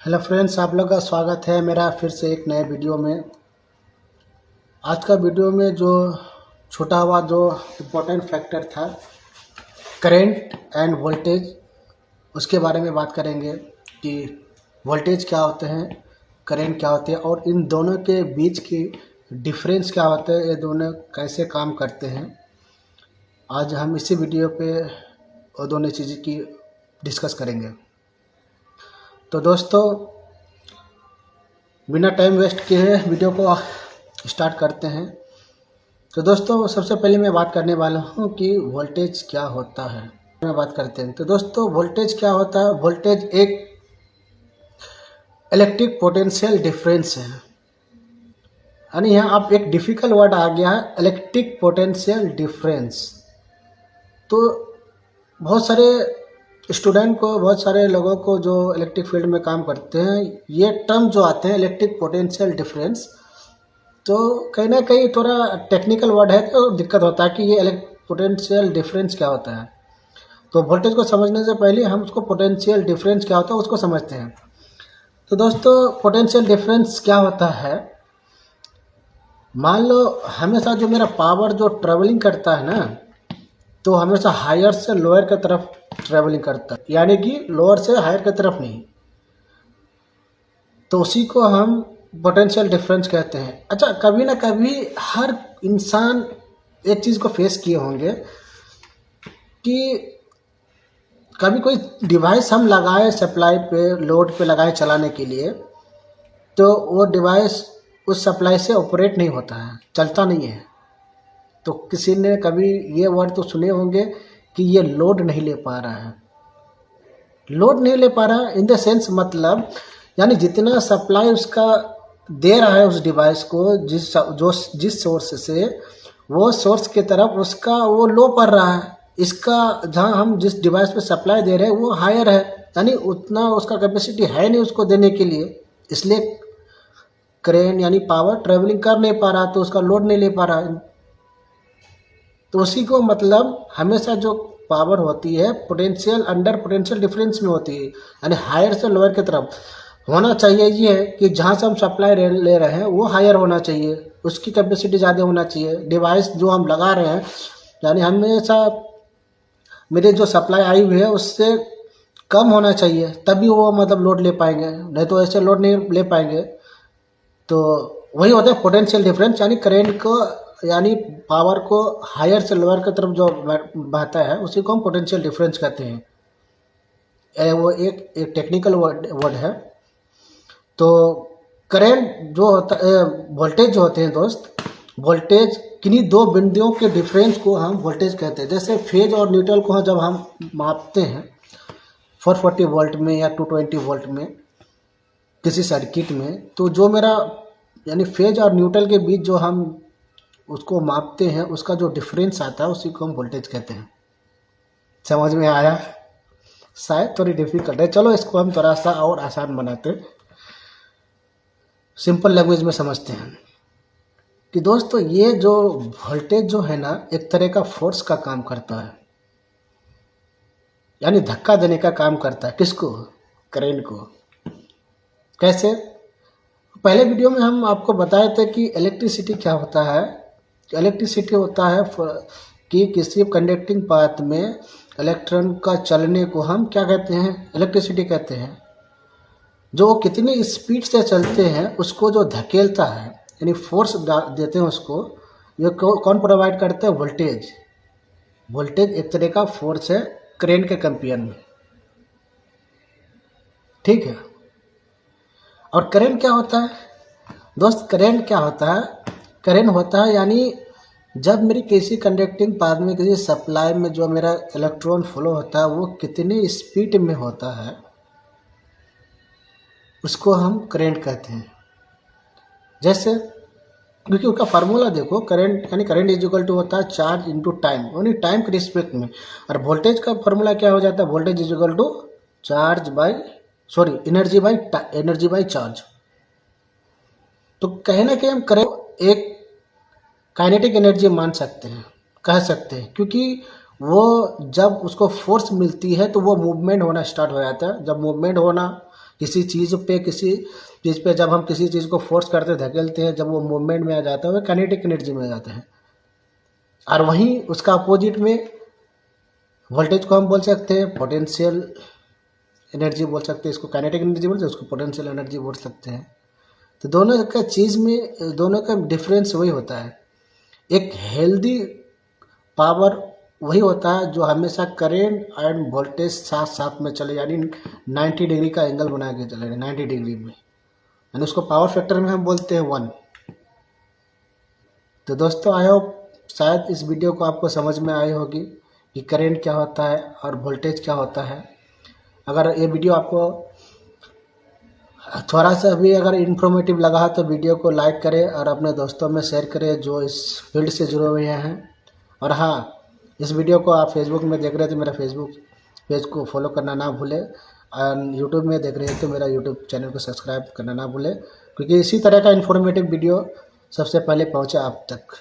Hello friends, आप लोग का स्वागत है मेरा फिर से एक नए वीडियो में। आज का वीडियो में जो छूटा हुआ जो इम्पोर्टेंट फैक्टर था करंट एंड वोल्टेज, उसके बारे में बात करेंगे कि वोल्टेज क्या होते हैं, करंट क्या होते हैं और इन दोनों के बीच की डिफरेंस क्या होता है, ये दोनों कैसे काम करते हैं। आज हम इसी वीडियो पे वो दोनों चीज़ें की डिस्कस करेंगे। तो दोस्तों, बिना टाइम वेस्ट किए वीडियो को स्टार्ट करते हैं। तो दोस्तों, सबसे पहले मैं बात करने वाला हूं कि वोल्टेज क्या होता है। मैं बात करते हैं। तो दोस्तों, वोल्टेज क्या होता है? वोल्टेज एक इलेक्ट्रिक पोटेंशियल डिफरेंस है। यानी यहाँ आप एक डिफिकल्ट वर्ड आ गया है, इलेक्ट्रिक पोटेंशियल डिफरेंस। तो बहुत सारे स्टूडेंट को, बहुत सारे लोगों को जो इलेक्ट्रिक फील्ड में काम करते हैं, ये टर्म जो आते हैं इलेक्ट्रिक पोटेंशियल डिफरेंस, तो कहीं ना कहीं थोड़ा टेक्निकल वर्ड है, तो दिक्कत होता है कि ये इलेक्ट्रिक पोटेंशियल डिफरेंस क्या होता है। तो वोल्टेज को समझने से पहले हम उसको पोटेंशियल डिफरेंस क्या होता है उसको समझते हैं। तो दोस्तों, पोटेंशियल डिफरेंस क्या होता है? मान लो हमेशा जो मेरा पावर जो ट्रेवलिंग करता है ना, तो हमेशा हायर से लोअर की तरफ ट्रेवलिंग करता है, यानी कि लोअर से हायर की तरफ नहीं। तो उसी को हम पोटेंशियल डिफरेंस कहते हैं। अच्छा, कभी ना कभी हर इंसान एक चीज़ को फेस किए होंगे कि कभी कोई डिवाइस हम लगाए सप्लाई पे, लोड पे लगाए चलाने के लिए, तो वो डिवाइस उस सप्लाई से ऑपरेट नहीं होता है, चलता नहीं है। तो किसी ने कभी ये वर्ड तो सुने होंगे कि ये लोड नहीं ले पा रहा है। लोड नहीं ले पा रहा इन द सेंस, मतलब यानी जितना सप्लाई उसका दे रहा है उस डिवाइस को, जिस सोर्स से, वो सोर्स की तरफ उसका वो लो पड़ रहा है। इसका जहाँ हम जिस डिवाइस पे सप्लाई दे रहे हैं वो हायर है, यानी उतना उसका कैपेसिटी है नहीं उसको देने के लिए, इसलिए करेंट यानी पावर ट्रेवलिंग कर नहीं पा रहा, तो उसका लोड नहीं ले पा रहा। तो उसी को मतलब हमेशा जो पावर होती है पोटेंशियल अंडर पोटेंशियल डिफरेंस में होती है, यानी हायर से लोअर की तरफ होना चाहिए। ये है कि जहाँ से हम सप्लाई ले रहे हैं वो हायर होना चाहिए, उसकी कैपेसिटी ज़्यादा होना चाहिए। डिवाइस जो हम लगा रहे हैं, यानी हमेशा मेरे जो सप्लाई आई हुई है उससे कम होना चाहिए, तभी वो मतलब लोड ले पाएंगे, नहीं तो ऐसे लोड नहीं ले पाएंगे। तो वही होता है पोटेंशियल डिफरेंस, यानी करेंट को, यानी पावर को हायर से लोअर की तरफ जो बहता है उसी को हम पोटेंशियल डिफरेंस कहते हैं। वो एक टेक्निकल वर्ड है। तो करंट जो होता है, वोल्टेज जो होते हैं दोस्त, वोल्टेज किन्हीं दो बिंदुओं के डिफरेंस को हम वोल्टेज कहते हैं। जैसे फेज और न्यूट्रल को जब हम मापते हैं 440 वोल्ट में या 220 वोल्ट में किसी सर्किट में, तो जो मेरा यानी फेज और न्यूट्रल के बीच जो हम उसको मापते हैं, उसका जो डिफरेंस आता है उसी को हम वोल्टेज कहते हैं। समझ में आया? शायद थोड़ी डिफिकल्ट है, चलो इसको हम थोड़ा सा और आसान बनाते, सिंपल लैंग्वेज में समझते हैं कि दोस्तों, ये जो वोल्टेज जो है ना, एक तरह का फोर्स का काम करता है, यानी धक्का देने का काम करता है। किसको? करंट को। कैसे? पहले वीडियो में हम आपको बताए थे कि इलेक्ट्रिसिटी क्या होता है। इलेक्ट्रिसिटी होता है कि किसी कंडक्टिंग पाथ में इलेक्ट्रॉन का चलने को हम क्या कहते हैं? इलेक्ट्रिसिटी कहते हैं। जो कितनी स्पीड से चलते हैं उसको जो धकेलता है, यानी फोर्स देते हैं उसको, ये कौन प्रोवाइड करते हैं? वोल्टेज। वोल्टेज एक तरह का फोर्स है करंट के कंपेयर में, ठीक है। और करंट क्या होता है दोस्त? करंट क्या होता है? करंट होता है यानी जब मेरी किसी कंडक्टिंग पाथ में, किसी सप्लाई में जो मेरा इलेक्ट्रॉन फ्लो होता है वो कितनी स्पीड में होता है, उसको हम करंट कहते हैं। जैसे, क्योंकि उसका फार्मूला देखो, करंट यानी करंट इज इक्वल टू होता है चार्ज इनटू टाइम, यानी टाइम के रिस्पेक्ट में। और वोल्टेज का फार्मूला क्या हो जाता है? Voltage is equal to charge by, sorry, energy by charge. तो कहीं ना कहीं हम करंट एक काइनेटिक एनर्जी मान सकते हैं, कह सकते हैं, क्योंकि वो जब उसको फोर्स मिलती है तो वो मूवमेंट होना स्टार्ट हो जाता है। जब मूवमेंट होना किसी चीज़ पे जब हम किसी चीज़ को फोर्स करते धकेलते हैं, जब वो मूवमेंट में आ जाता है वो काइनेटिक एनर्जी में आ जाता है। और वहीं उसका अपोजिट में वोल्टेज को हम बोल सकते हैं पोटेंशियल एनर्जी बोल सकते हैं, इसको काइनेटिक एनर्जी बोलते हैं, उसको पोटेंशियल एनर्जी बोल सकते हैं। तो दोनों का डिफरेंस वही होता है। एक हेल्दी पावर वही होता है जो हमेशा करेंट एंड वोल्टेज साथ साथ में चले, यानी 90 डिग्री का एंगल बना के चले 90 डिग्री में, यानी उसको पावर फैक्टर में हम बोलते हैं 1। तो दोस्तों आई होप शायद इस वीडियो को आपको समझ में आई होगी कि करेंट क्या होता है और वोल्टेज क्या होता है। अगर ये वीडियो आपको थोड़ा सा भी अगर इन्फॉर्मेटिव लगा तो वीडियो को लाइक करें और अपने दोस्तों में शेयर करें जो इस फील्ड से जुड़े हुए हैं। और हाँ, इस वीडियो को आप फेसबुक में देख रहे हैं तो मेरा फेसबुक पेज को फॉलो करना ना भूलें, और यूट्यूब में देख रहे हैं तो मेरा यूट्यूब चैनल को सब्सक्राइब करना ना भूलें, क्योंकि इसी तरह का इन्फॉर्मेटिव वीडियो सबसे पहले पहुँचे आप तक।